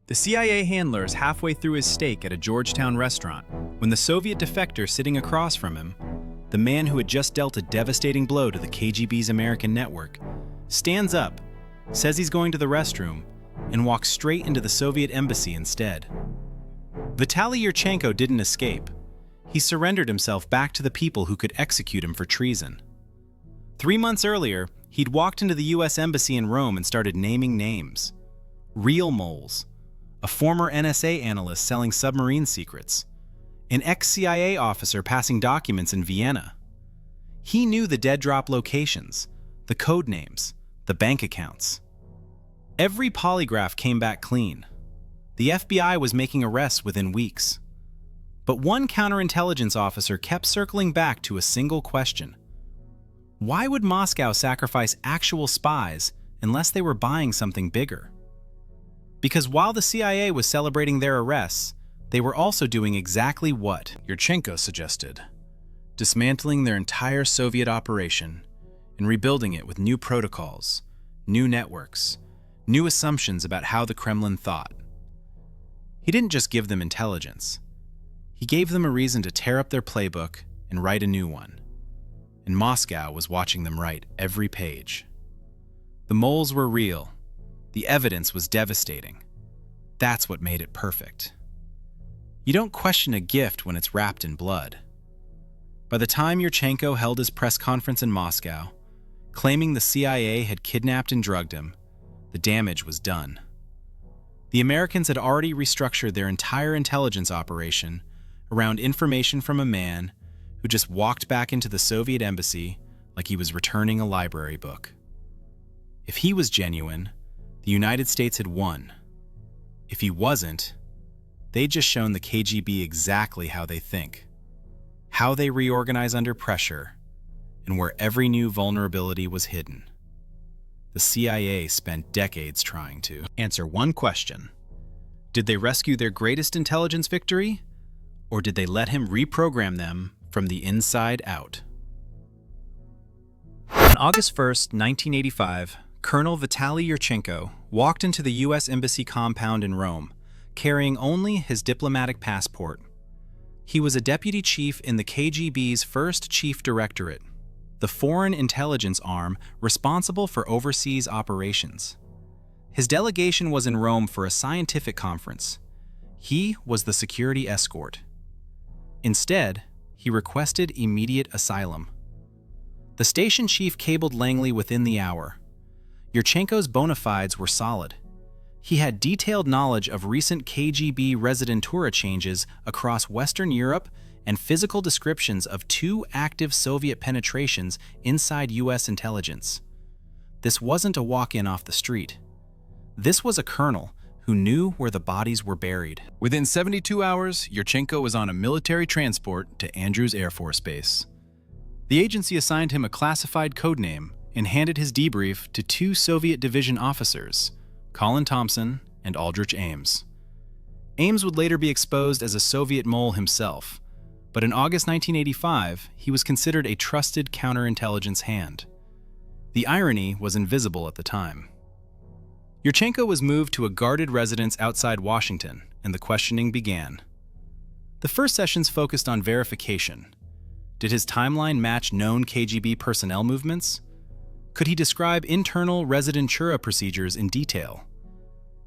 The CIA handler is halfway through his steak at a Georgetown restaurant when the Soviet defector sitting across from him, the man who had just dealt a devastating blow to the KGB's American network, stands up, says he's going to the restroom, and walks straight into the Soviet embassy instead. Vitaly Yurchenko didn't escape. He surrendered himself back to the people who could execute him for treason. 3 months earlier, he'd walked into the US Embassy in Rome and started naming names. Real moles, a former NSA analyst selling submarine secrets, an ex-CIA officer passing documents in Vienna. He knew the dead drop locations, the code names, the bank accounts. Every polygraph came back clean. The FBI was making arrests within weeks. But one counterintelligence officer kept circling back to a single question. Why would Moscow sacrifice actual spies unless they were buying something bigger? Because while the CIA was celebrating their arrests, they were also doing exactly what Yurchenko suggested: dismantling their entire Soviet operation and rebuilding it with new protocols, new networks, new assumptions about how the Kremlin thought. He didn't just give them intelligence. He gave them a reason to tear up their playbook and write a new one. And Moscow was watching them write every page. The moles were real. The evidence was devastating. That's what made it perfect. You don't question a gift when it's wrapped in blood. By the time Yurchenko held his press conference in Moscow, claiming the CIA had kidnapped and drugged him, the damage was done. The Americans had already restructured their entire intelligence operation around information from a man who just walked back into the Soviet embassy like he was returning a library book. If he was genuine, the United States had won. If he wasn't, they'd just shown the KGB exactly how they think, how they reorganize under pressure, and where every new vulnerability was hidden. The CIA spent decades trying to answer one question. Did they rescue their greatest intelligence victory, or did they let him reprogram them from the inside out? On August 1st, 1985, Colonel Vitaly Yurchenko walked into the U.S. Embassy compound in Rome, carrying only his diplomatic passport. He was a deputy chief in the KGB's first chief directorate, the foreign intelligence arm responsible for overseas operations. His delegation was in Rome for a scientific conference. He was the security escort. Instead, he requested immediate asylum. The station chief cabled Langley within the hour. Yurchenko's bona fides were solid. He had detailed knowledge of recent KGB residentura changes across Western Europe and physical descriptions of 2 active Soviet penetrations inside U.S. intelligence. This wasn't a walk-in off the street. This was a colonel who knew where the bodies were buried. Within 72 hours, Yurchenko was on a military transport to Andrews Air Force Base. The agency assigned him a classified codename and handed his debrief to 2 Soviet division officers, Colin Thompson and Aldrich Ames. Ames would later be exposed as a Soviet mole himself, but in August 1985, he was considered a trusted counterintelligence hand. The irony was invisible at the time. Yurchenko was moved to a guarded residence outside Washington, and the questioning began. The first sessions focused on verification. Did his timeline match known KGB personnel movements? Could he describe internal residentura procedures in detail?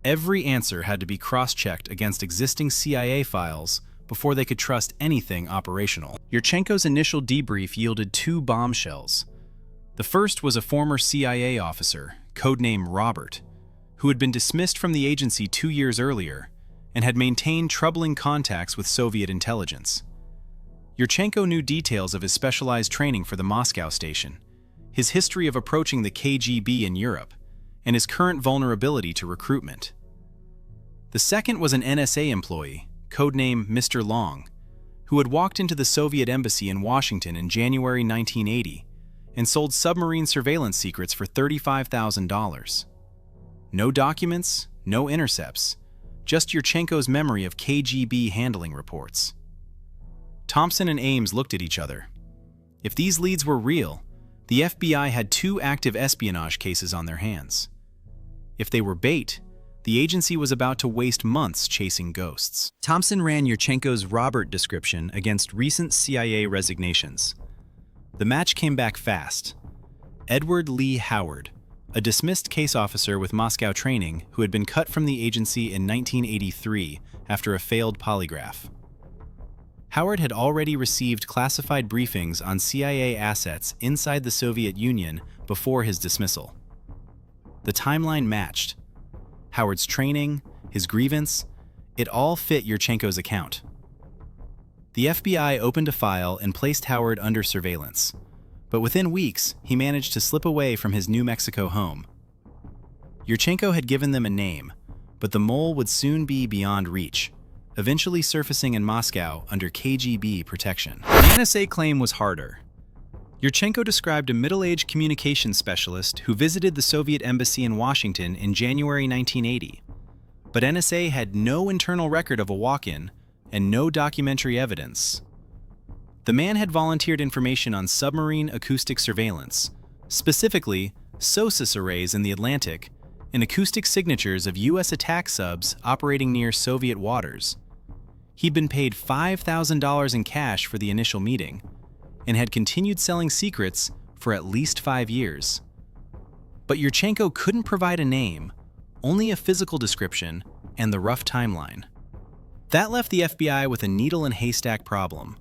Every answer had to be cross-checked against existing CIA files before they could trust anything operational. Yurchenko's initial debrief yielded 2 bombshells. The first was a former CIA officer, codename Robert, who had been dismissed from the agency 2 years earlier and had maintained troubling contacts with Soviet intelligence. Yurchenko knew details of his specialized training for the Moscow station, his history of approaching the KGB in Europe, and his current vulnerability to recruitment. The second was an NSA employee, codename Mr. Long, who had walked into the Soviet embassy in Washington in January 1980 and sold submarine surveillance secrets for $35,000. No documents, no intercepts, just Yurchenko's memory of KGB handling reports. Thompson and Ames looked at each other. If these leads were real, the FBI had 2 active espionage cases on their hands. If they were bait, the agency was about to waste months chasing ghosts. Thompson ran Yurchenko's Robert description against recent CIA resignations. The match came back fast. Edward Lee Howard, a dismissed case officer with Moscow training who had been cut from the agency in 1983 after a failed polygraph. Howard had already received classified briefings on CIA assets inside the Soviet Union before his dismissal. The timeline matched. Howard's training, his grievance, it all fit Yurchenko's account. The FBI opened a file and placed Howard under surveillance, but within weeks, he managed to slip away from his New Mexico home. Yurchenko had given them a name, but the mole would soon be beyond reach, eventually surfacing in Moscow under KGB protection. The NSA claim was harder. Yurchenko described a middle-aged communications specialist who visited the Soviet embassy in Washington in January 1980. But NSA had no internal record of a walk-in and no documentary evidence. The man had volunteered information on submarine acoustic surveillance, specifically SOSUS arrays in the Atlantic and acoustic signatures of U.S. attack subs operating near Soviet waters. He'd been paid $5,000 in cash for the initial meeting and had continued selling secrets for at least 5 years. But Yurchenko couldn't provide a name, only a physical description and the rough timeline. That left the FBI with a needle and haystack problem.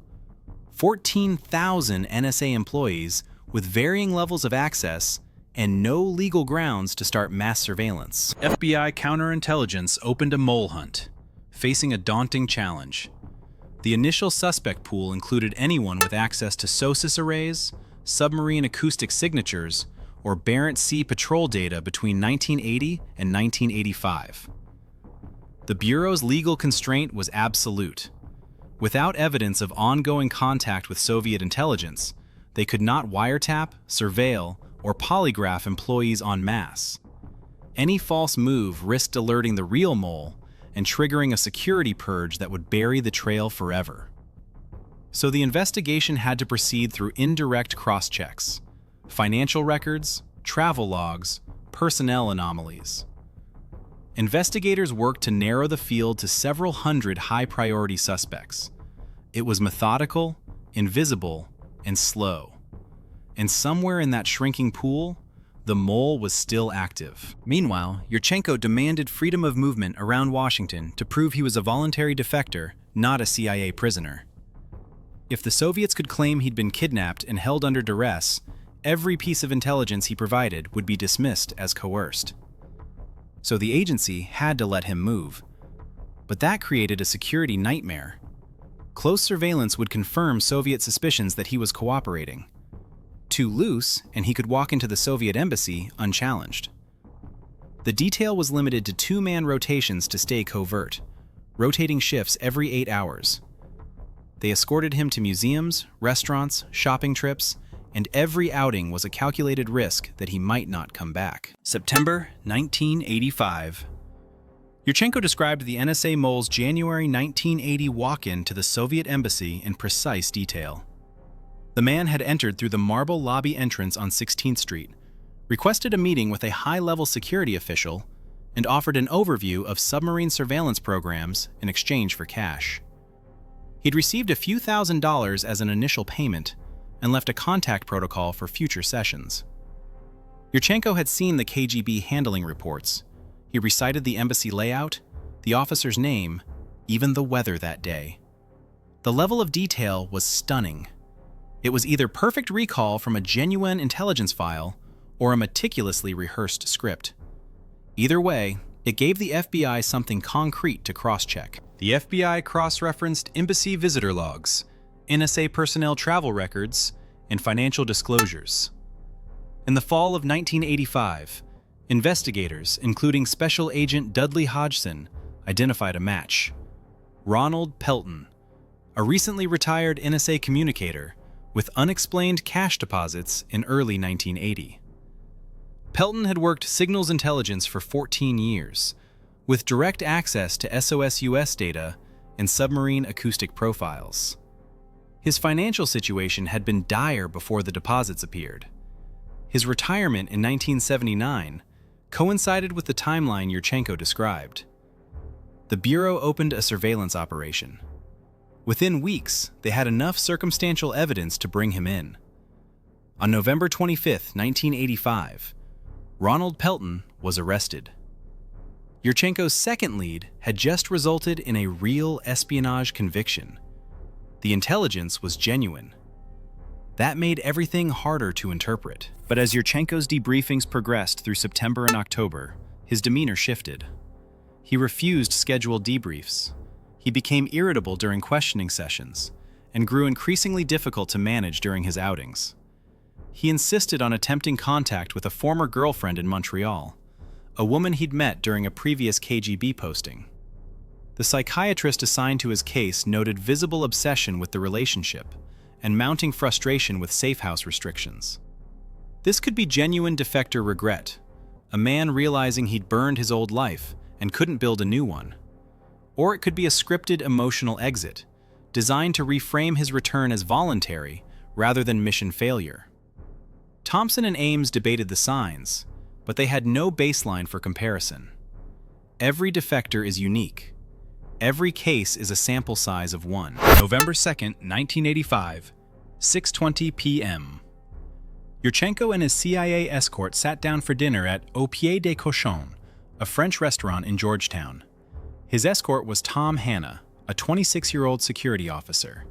14,000 NSA employees with varying levels of access and no legal grounds to start mass surveillance. FBI counterintelligence opened a mole hunt, facing a daunting challenge. The initial suspect pool included anyone with access to SOSUS arrays, submarine acoustic signatures, or Barents Sea patrol data between 1980 and 1985. The Bureau's legal constraint was absolute. Without evidence of ongoing contact with Soviet intelligence, they could not wiretap, surveil, or polygraph employees en masse. Any false move risked alerting the real mole and triggering a security purge that would bury the trail forever. So the investigation had to proceed through indirect cross-checks, financial records, travel logs, personnel anomalies. Investigators worked to narrow the field to several hundred high-priority suspects. It was methodical, invisible, and slow. And somewhere in that shrinking pool, the mole was still active. Meanwhile, Yurchenko demanded freedom of movement around Washington to prove he was a voluntary defector, not a CIA prisoner. If the Soviets could claim he'd been kidnapped and held under duress, every piece of intelligence he provided would be dismissed as coerced. So the agency had to let him move. But that created a security nightmare. Close surveillance would confirm Soviet suspicions that he was cooperating. Too loose, and he could walk into the Soviet embassy unchallenged. The detail was limited to 2-man rotations to stay covert, rotating shifts every 8 hours. They escorted him to museums, restaurants, shopping trips, and every outing was a calculated risk that he might not come back. September 1985. Yurchenko described the NSA mole's January 1980 walk-in to the Soviet embassy in precise detail. The man had entered through the marble lobby entrance on 16th Street, requested a meeting with a high-level security official, and offered an overview of submarine surveillance programs in exchange for cash. He'd received a few $1,000s as an initial payment and left a contact protocol for future sessions. Yurchenko had seen the KGB handling reports. He recited the embassy layout, the officer's name, even the weather that day. The level of detail was stunning. It was either perfect recall from a genuine intelligence file or a meticulously rehearsed script. Either way, it gave the FBI something concrete to cross-check. The FBI cross-referenced embassy visitor logs, NSA personnel travel records, and financial disclosures. In the fall of 1985, investigators, including Special Agent Dudley Hodgson, identified a match. Ronald Pelton, a recently retired NSA communicator with unexplained cash deposits in early 1980. Pelton had worked signals intelligence for 14 years, with direct access to SOS-US data and submarine acoustic profiles. His financial situation had been dire before the deposits appeared. His retirement in 1979, coincided with the timeline Yurchenko described. The Bureau opened a surveillance operation. Within weeks, they had enough circumstantial evidence to bring him in. On November 25, 1985, Ronald Pelton was arrested. Yurchenko's second lead had just resulted in a real espionage conviction. The intelligence was genuine. That made everything harder to interpret. But as Yurchenko's debriefings progressed through September and October, his demeanor shifted. He refused scheduled debriefs. He became irritable during questioning sessions and grew increasingly difficult to manage during his outings. He insisted on attempting contact with a former girlfriend in Montreal, a woman he'd met during a previous KGB posting. The psychiatrist assigned to his case noted visible obsession with the relationship and mounting frustration with safe-house restrictions. This could be genuine defector regret, a man realizing he'd burned his old life and couldn't build a new one. Or it could be a scripted emotional exit, designed to reframe his return as voluntary rather than mission failure. Thompson and Ames debated the signs, but they had no baseline for comparison. Every defector is unique. Every case is a sample size of one. November 2nd, 1985, 6:20 p.m. Yurchenko and his CIA escort sat down for dinner at Au Pied de Cochon, a French restaurant in Georgetown. His escort was Tom Hanna, a 26-year-old security officer.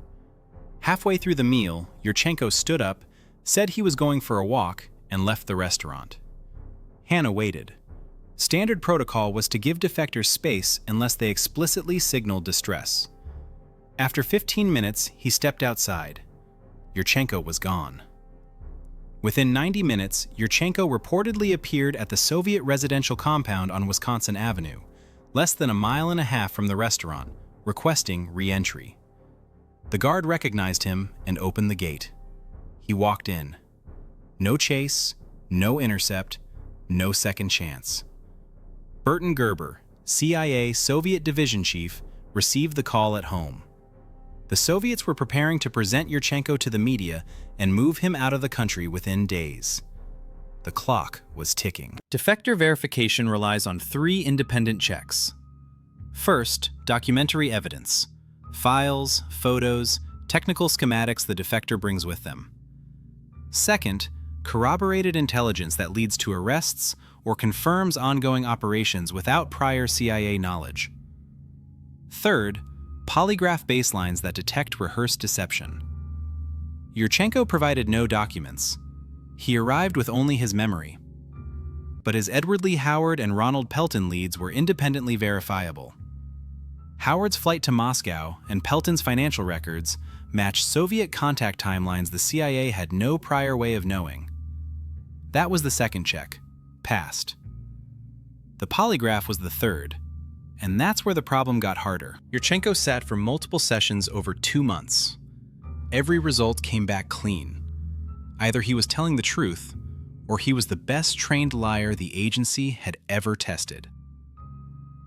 Halfway through the meal, Yurchenko stood up, said he was going for a walk, and left the restaurant. Hanna waited. Standard protocol was to give defectors space unless they explicitly signaled distress. After 15 minutes, he stepped outside. Yurchenko was gone. Within 90 minutes, Yurchenko reportedly appeared at the Soviet residential compound on Wisconsin Avenue, less than a mile and a half from the restaurant, requesting re-entry. The guard recognized him and opened the gate. He walked in. No chase, no intercept, no second chance. Burton Gerber, CIA Soviet Division Chief, received the call at home. The Soviets were preparing to present Yurchenko to the media and move him out of the country within days. The clock was ticking. Defector verification relies on 3 independent checks. First, documentary evidence. Files, photos, technical schematics the defector brings with them. Second, corroborated intelligence that leads to arrests or confirms ongoing operations without prior CIA knowledge. Third, polygraph baselines that detect rehearsed deception. Yurchenko provided no documents. He arrived with only his memory. But his Edward Lee Howard and Ronald Pelton leads were independently verifiable. Howard's flight to Moscow and Pelton's financial records matched Soviet contact timelines the CIA had no prior way of knowing. That was the second check. Passed. The polygraph was the third, and that's where the problem got harder. Yurchenko sat for multiple sessions over 2 months. Every result came back clean. Either he was telling the truth, or he was the best trained liar the agency had ever tested.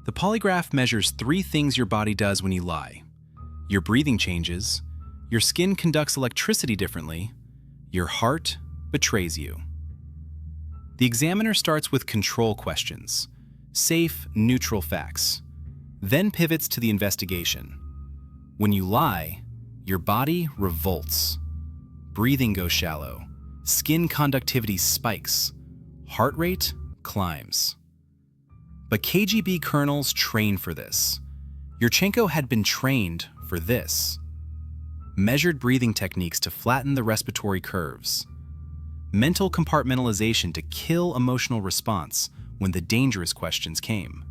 The polygraph measures 3 things your body does when you lie. Your breathing changes, your skin conducts electricity differently, your heart betrays you. The examiner starts with control questions, safe, neutral facts, then pivots to the investigation. When you lie, your body revolts. Breathing goes shallow, skin conductivity spikes, heart rate climbs. But KGB colonels train for this. Yurchenko had been trained for this. Measured breathing techniques to flatten the respiratory curves. Mental compartmentalization to kill emotional response when the dangerous questions came.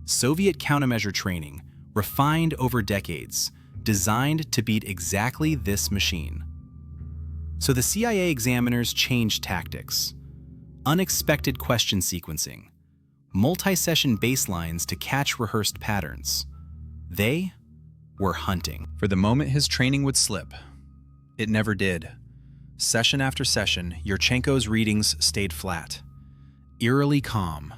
Soviet countermeasure training, refined over decades, designed to beat exactly this machine. So the CIA examiners changed tactics. Unexpected question sequencing. Multi-session baselines to catch rehearsed patterns. They were hunting. For the moment his training would slip. It never did. Session after session, Yurchenko's readings stayed flat. Eerily calm.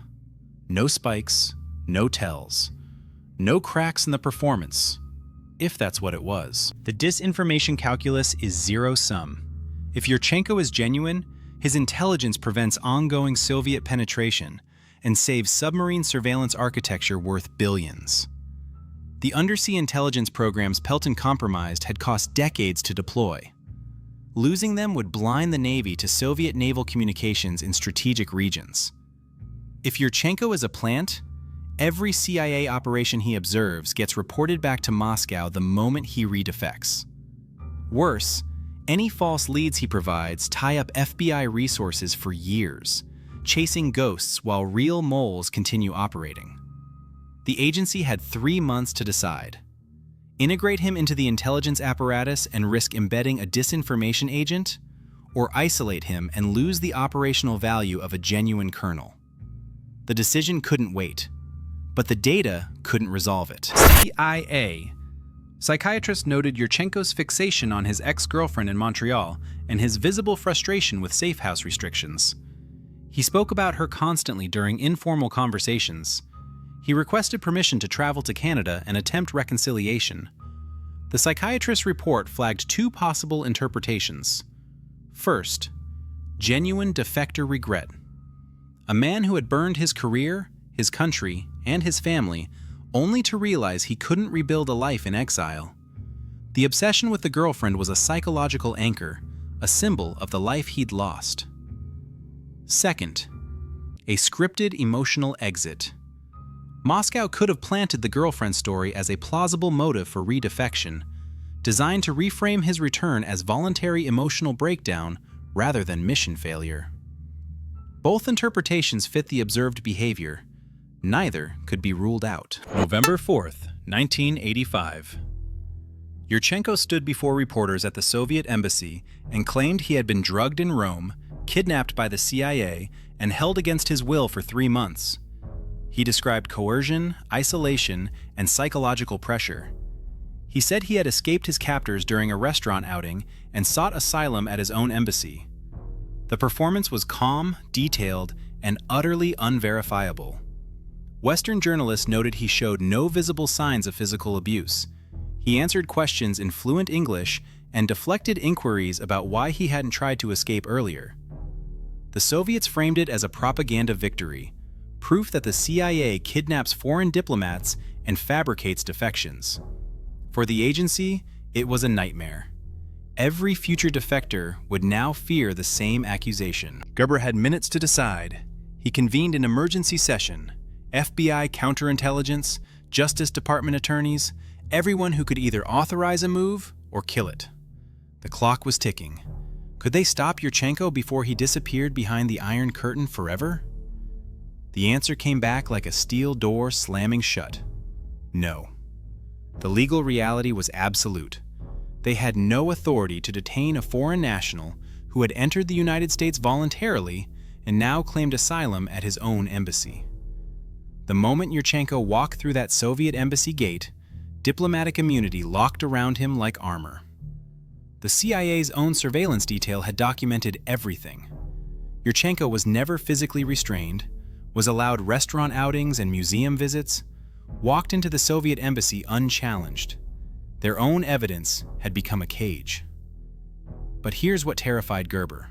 No spikes, no tells. No cracks in the performance, if that's what it was. The disinformation calculus is zero-sum. If Yurchenko is genuine, His intelligence prevents ongoing Soviet penetration and saves submarine surveillance architecture worth billions. The undersea intelligence programs Pelton compromised had cost decades to deploy. Losing them would blind the Navy to Soviet naval communications in strategic regions. If Yurchenko is a plant, every CIA operation he observes gets reported back to Moscow the moment he re-defects. Worse, any false leads he provides tie up FBI resources for years, chasing ghosts while real moles continue operating. The agency had 3 months to decide. Integrate him into the intelligence apparatus and risk embedding a disinformation agent, or isolate him and lose the operational value of a genuine colonel. The decision couldn't wait, but the data couldn't resolve it. CIA. Psychiatrists noted Yurchenko's fixation on his ex-girlfriend in Montreal and his visible frustration with safe house restrictions. He spoke about her constantly during informal conversations. He requested permission to travel to Canada and attempt reconciliation. The psychiatrist's report flagged 2 possible interpretations. First, genuine defector regret. A man who had burned his career, his country, and his family, only to realize he couldn't rebuild a life in exile. The obsession with the girlfriend was a psychological anchor, a symbol of the life he'd lost. Second, a scripted emotional exit. Moscow could have planted the girlfriend story as a plausible motive for re-defection, designed to reframe his return as voluntary emotional breakdown rather than mission failure. Both interpretations fit the observed behavior. Neither could be ruled out. November 4th, 1985. Yurchenko stood before reporters at the Soviet embassy and claimed he had been drugged in Rome, kidnapped by the CIA, and held against his will for 3 months. He described coercion, isolation, and psychological pressure. He said he had escaped his captors during a restaurant outing and sought asylum at his own embassy. The performance was calm, detailed, and utterly unverifiable. Western journalists noted he showed no visible signs of physical abuse. He answered questions in fluent English and deflected inquiries about why he hadn't tried to escape earlier. The Soviets framed it as a propaganda victory, proof that the CIA kidnaps foreign diplomats and fabricates defections. For the agency, it was a nightmare. Every future defector would now fear the same accusation. Gerber had minutes to decide. He convened an emergency session. FBI counterintelligence, Justice Department attorneys, everyone who could either authorize a move or kill it. The clock was ticking. Could they stop Yurchenko before he disappeared behind the Iron Curtain forever? The answer came back like a steel door slamming shut. No. The legal reality was absolute. They had no authority to detain a foreign national who had entered the United States voluntarily and now claimed asylum at his own embassy. The moment Yurchenko walked through that Soviet embassy gate, diplomatic immunity locked around him like armor. The CIA's own surveillance detail had documented everything. Yurchenko was never physically restrained, was allowed restaurant outings and museum visits, walked into the Soviet embassy unchallenged. Their own evidence had become a cage. But here's what terrified Gerber.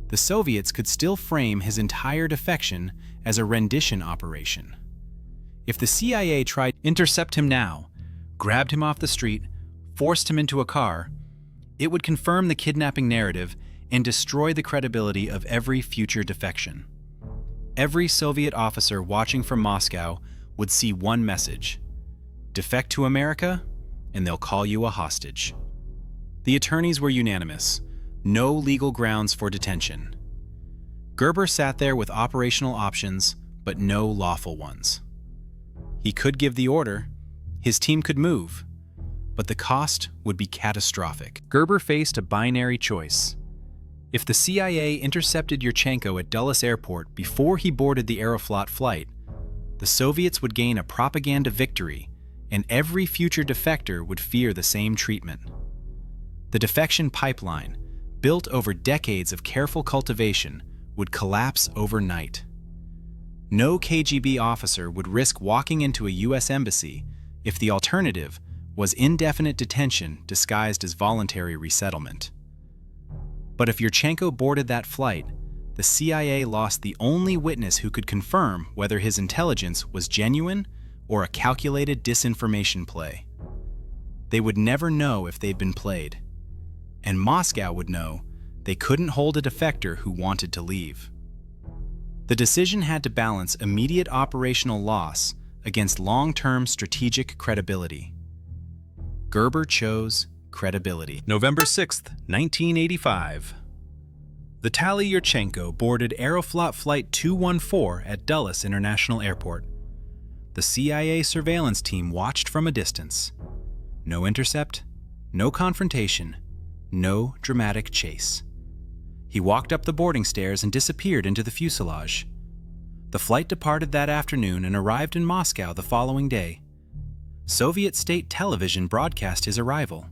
The Soviets could still frame his entire defection as a rendition operation. If the CIA tried to intercept him now, grabbed him off the street, forced him into a car, it would confirm the kidnapping narrative and destroy the credibility of every future defection. Every Soviet officer watching from Moscow would see one message: defect to America, and they'll call you a hostage. The attorneys were unanimous. No legal grounds for detention. Gerber sat there with operational options, but no lawful ones. He could give the order, his team could move, but the cost would be catastrophic. Gerber faced a binary choice. If the CIA intercepted Yurchenko at Dulles Airport before he boarded the Aeroflot flight, the Soviets would gain a propaganda victory, and every future defector would fear the same treatment. The defection pipeline, built over decades of careful cultivation, would collapse overnight. No KGB officer would risk walking into a U.S. embassy if the alternative was indefinite detention disguised as voluntary resettlement. But if Yurchenko boarded that flight, the CIA lost the only witness who could confirm whether his intelligence was genuine or a calculated disinformation play. They would never know if they'd been played, and Moscow would know they couldn't hold a defector who wanted to leave. The decision had to balance immediate operational loss against long-term strategic credibility. Gerber chose credibility. November 6th, 1985. Vitaly Yurchenko boarded Aeroflot Flight 214 at Dulles International Airport. The CIA surveillance team watched from a distance. No intercept, no confrontation, no dramatic chase. He walked up the boarding stairs and disappeared into the fuselage. The flight departed that afternoon and arrived in Moscow the following day. Soviet state television broadcast his arrival.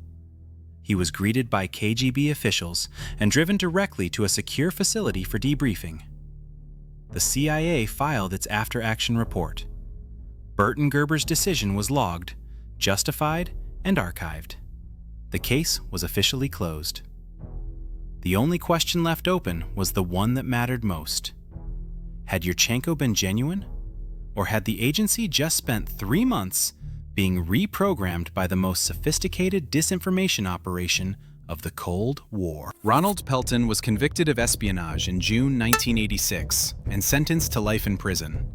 He was greeted by KGB officials and driven directly to a secure facility for debriefing. The CIA filed its after-action report. Burton Gerber's decision was logged, justified, and archived. The case was officially closed. The only question left open was the one that mattered most. Had Yurchenko been genuine? Or had the agency just spent 3 months being reprogrammed by the most sophisticated disinformation operation of the Cold War? Ronald Pelton was convicted of espionage in June 1986 and sentenced to life in prison.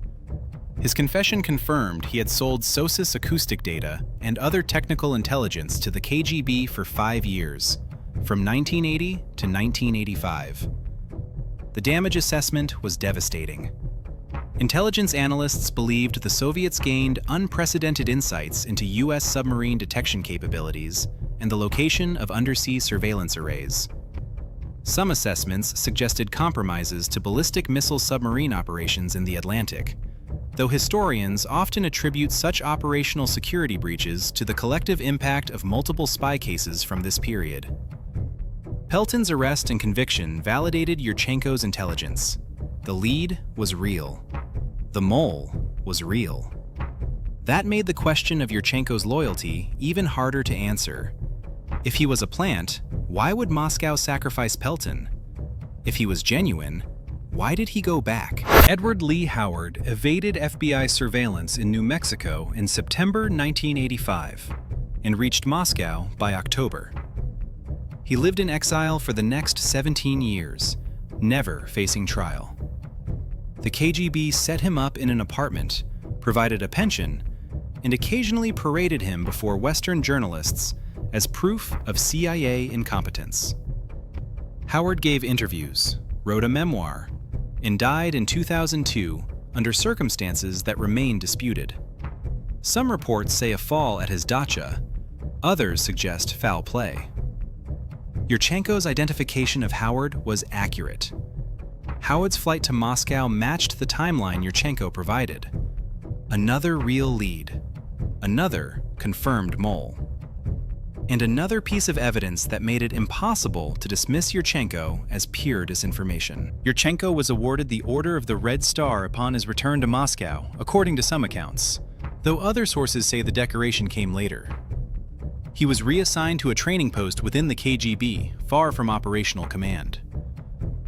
His confession confirmed he had sold SOSIS acoustic data and other technical intelligence to the KGB for 5 years, from 1980 to 1985. The damage assessment was devastating. Intelligence analysts believed the Soviets gained unprecedented insights into U.S. submarine detection capabilities and the location of undersea surveillance arrays. Some assessments suggested compromises to ballistic missile submarine operations in the Atlantic, though historians often attribute such operational security breaches to the collective impact of multiple spy cases from this period. Pelton's arrest and conviction validated Yurchenko's intelligence. The lead was real. The mole was real. That made the question of Yurchenko's loyalty even harder to answer. If he was a plant, why would Moscow sacrifice Pelton? If he was genuine, why did he go back? Edward Lee Howard evaded FBI surveillance in New Mexico in September 1985 and reached Moscow by October. He lived in exile for the next 17 years, never facing trial. The KGB set him up in an apartment, provided a pension, and occasionally paraded him before Western journalists as proof of CIA incompetence. Howard gave interviews, wrote a memoir, and died in 2002 under circumstances that remain disputed. Some reports say a fall at his dacha, others suggest foul play. Yurchenko's identification of Howard was accurate. Howard's flight to Moscow matched the timeline Yurchenko provided. Another real lead, another confirmed mole, and another piece of evidence that made it impossible to dismiss Yurchenko as pure disinformation. Yurchenko was awarded the Order of the Red Star upon his return to Moscow, according to some accounts, though other sources say the decoration came later. He was reassigned to a training post within the KGB, far from operational command.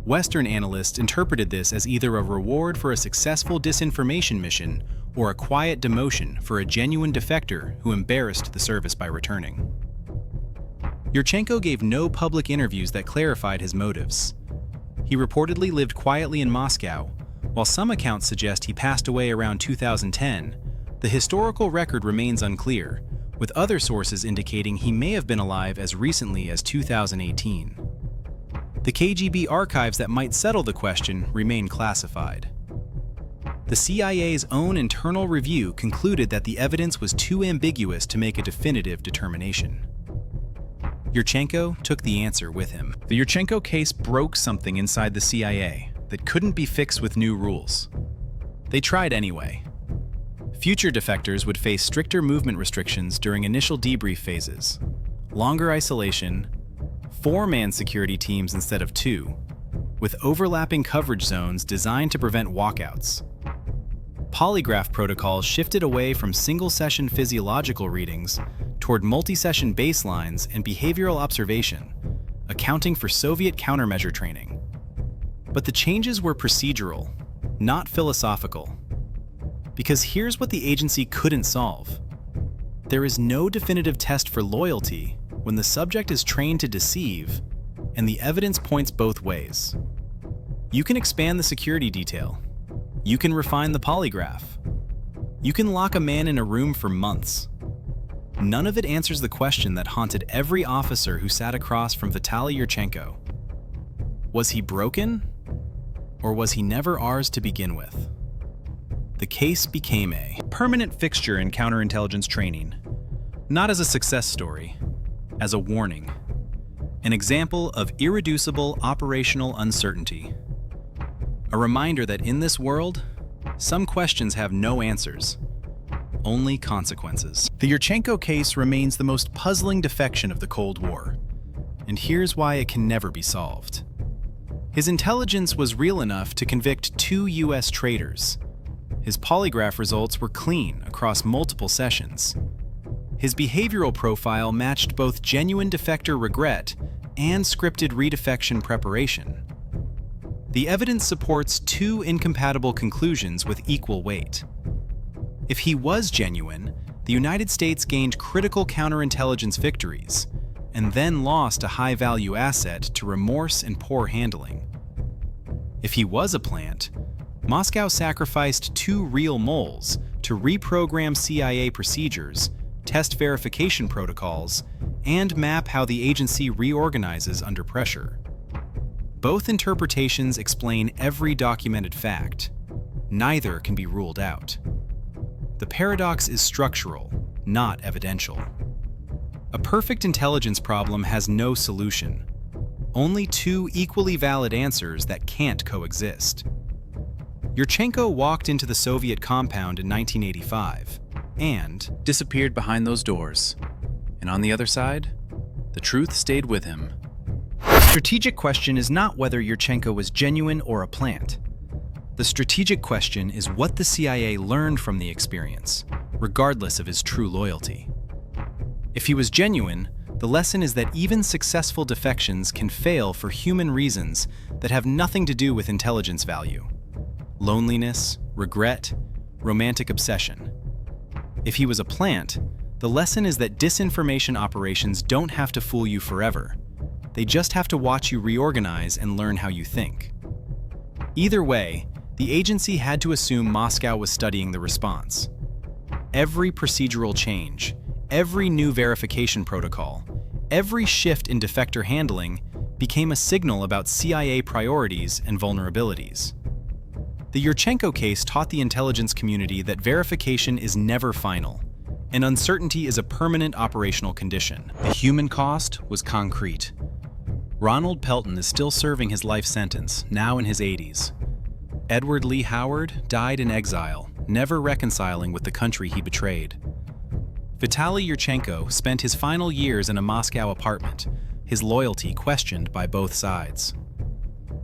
Western analysts interpreted this as either a reward for a successful disinformation mission or a quiet demotion for a genuine defector who embarrassed the service by returning. Yurchenko gave no public interviews that clarified his motives. He reportedly lived quietly in Moscow. While some accounts suggest he passed away around 2010, the historical record remains unclear, with other sources indicating he may have been alive as recently as 2018. The KGB archives that might settle the question remain classified. The CIA's own internal review concluded that the evidence was too ambiguous to make a definitive determination. Yurchenko took the answer with him. The Yurchenko case broke something inside the CIA that couldn't be fixed with new rules. They tried anyway. Future defectors would face stricter movement restrictions during initial debrief phases, longer isolation, 4-man security teams instead of 2, with overlapping coverage zones designed to prevent walkouts. Polygraph protocols shifted away from single-session physiological readings toward multi-session baselines and behavioral observation, accounting for Soviet countermeasure training. But the changes were procedural, not philosophical. Because here's what the agency couldn't solve. There is no definitive test for loyalty when the subject is trained to deceive, and the evidence points both ways. You can expand the security detail. You can refine the polygraph. You can lock a man in a room for months. None of it answers the question that haunted every officer who sat across from Vitaly Yurchenko. Was he broken? Or was he never ours to begin with? The case became a permanent fixture in counterintelligence training, not as a success story, as a warning, an example of irreducible operational uncertainty, a reminder that in this world, some questions have no answers, only consequences. The Yurchenko case remains the most puzzling defection of the Cold War, and here's why it can never be solved. His intelligence was real enough to convict 2 U.S. traitors. His polygraph results were clean across multiple sessions. His behavioral profile matched both genuine defector regret and scripted re-defection preparation. The evidence supports 2 incompatible conclusions with equal weight. If he was genuine, the United States gained critical counterintelligence victories, and then lost a high-value asset to remorse and poor handling. If he was a plant, Moscow sacrificed 2 real moles to reprogram CIA procedures, test verification protocols, and map how the agency reorganizes under pressure. Both interpretations explain every documented fact. Neither can be ruled out. The paradox is structural, not evidential. A perfect intelligence problem has no solution, only 2 equally valid answers that can't coexist. Yurchenko walked into the Soviet compound in 1985 and disappeared behind those doors. And on the other side, the truth stayed with him. The strategic question is not whether Yurchenko was genuine or a plant. The strategic question is what the CIA learned from the experience, regardless of his true loyalty. If he was genuine, the lesson is that even successful defections can fail for human reasons that have nothing to do with intelligence value. Loneliness, regret, romantic obsession. If he was a plant, the lesson is that disinformation operations don't have to fool you forever. They just have to watch you reorganize and learn how you think. Either way, the agency had to assume Moscow was studying the response. Every procedural change, every new verification protocol, every shift in defector handling became a signal about CIA priorities and vulnerabilities. The Yurchenko case taught the intelligence community that verification is never final, and uncertainty is a permanent operational condition. The human cost was concrete. Ronald Pelton is still serving his life sentence, now in his 80s. Edward Lee Howard died in exile, never reconciling with the country he betrayed. Vitaly Yurchenko spent his final years in a Moscow apartment, his loyalty questioned by both sides.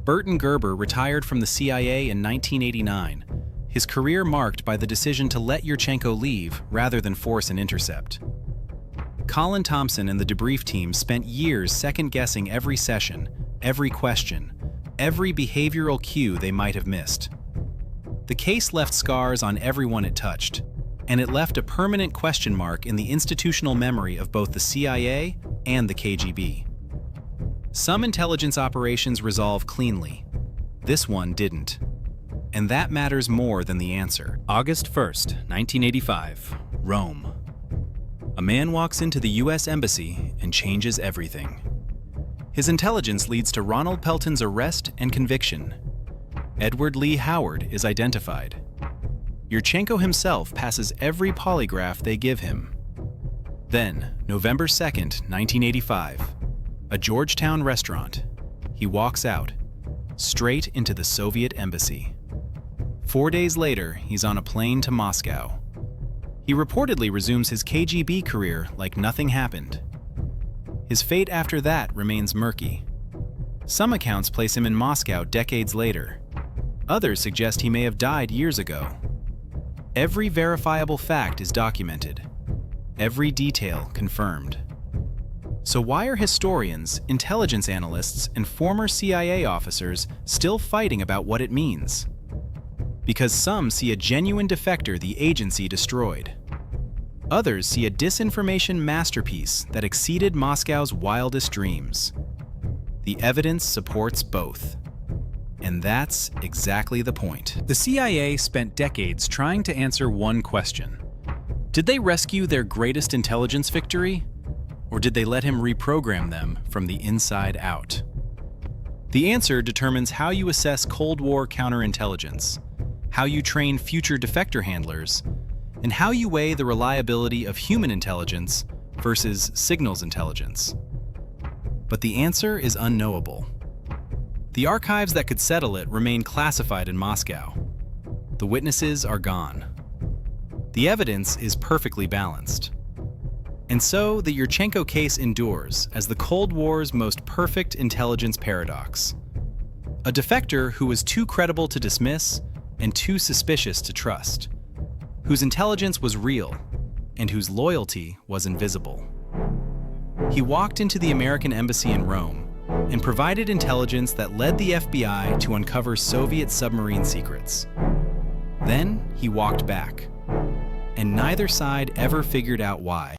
Burton Gerber retired from the CIA in 1989, his career marked by the decision to let Yurchenko leave rather than force an intercept. Colin Thompson and the debrief team spent years second-guessing every session, every question, every behavioral cue they might have missed. The case left scars on everyone it touched, and it left a permanent question mark in the institutional memory of both the CIA and the KGB. Some intelligence operations resolve cleanly. This one didn't. And that matters more than the answer. August 1st, 1985, Rome. A man walks into the US Embassy and changes everything. His intelligence leads to Ronald Pelton's arrest and conviction. Edward Lee Howard is identified. Yurchenko himself passes every polygraph they give him. Then, November 2nd, 1985, a Georgetown restaurant. He walks out, straight into the Soviet embassy. 4 days later, he's on a plane to Moscow. He reportedly resumes his KGB career like nothing happened. His fate after that remains murky. Some accounts place him in Moscow decades later. Others suggest he may have died years ago. Every verifiable fact is documented. Every detail confirmed. So why are historians, intelligence analysts, and former CIA officers still fighting about what it means? Because some see a genuine defector the agency destroyed. Others see a disinformation masterpiece that exceeded Moscow's wildest dreams. The evidence supports both. And that's exactly the point. The CIA spent decades trying to answer one question. Did they rescue their greatest intelligence victory? Or did they let him reprogram them from the inside out? The answer determines how you assess Cold War counterintelligence, how you train future defector handlers, and how you weigh the reliability of human intelligence versus signals intelligence. But the answer is unknowable. The archives that could settle it remain classified in Moscow. The witnesses are gone. The evidence is perfectly balanced. And so the Yurchenko case endures as the Cold War's most perfect intelligence paradox. A defector who was too credible to dismiss and too suspicious to trust, whose intelligence was real and whose loyalty was invisible. He walked into the American embassy in Rome and provided intelligence that led the FBI to uncover Soviet submarine secrets. Then he walked back, and neither side ever figured out why.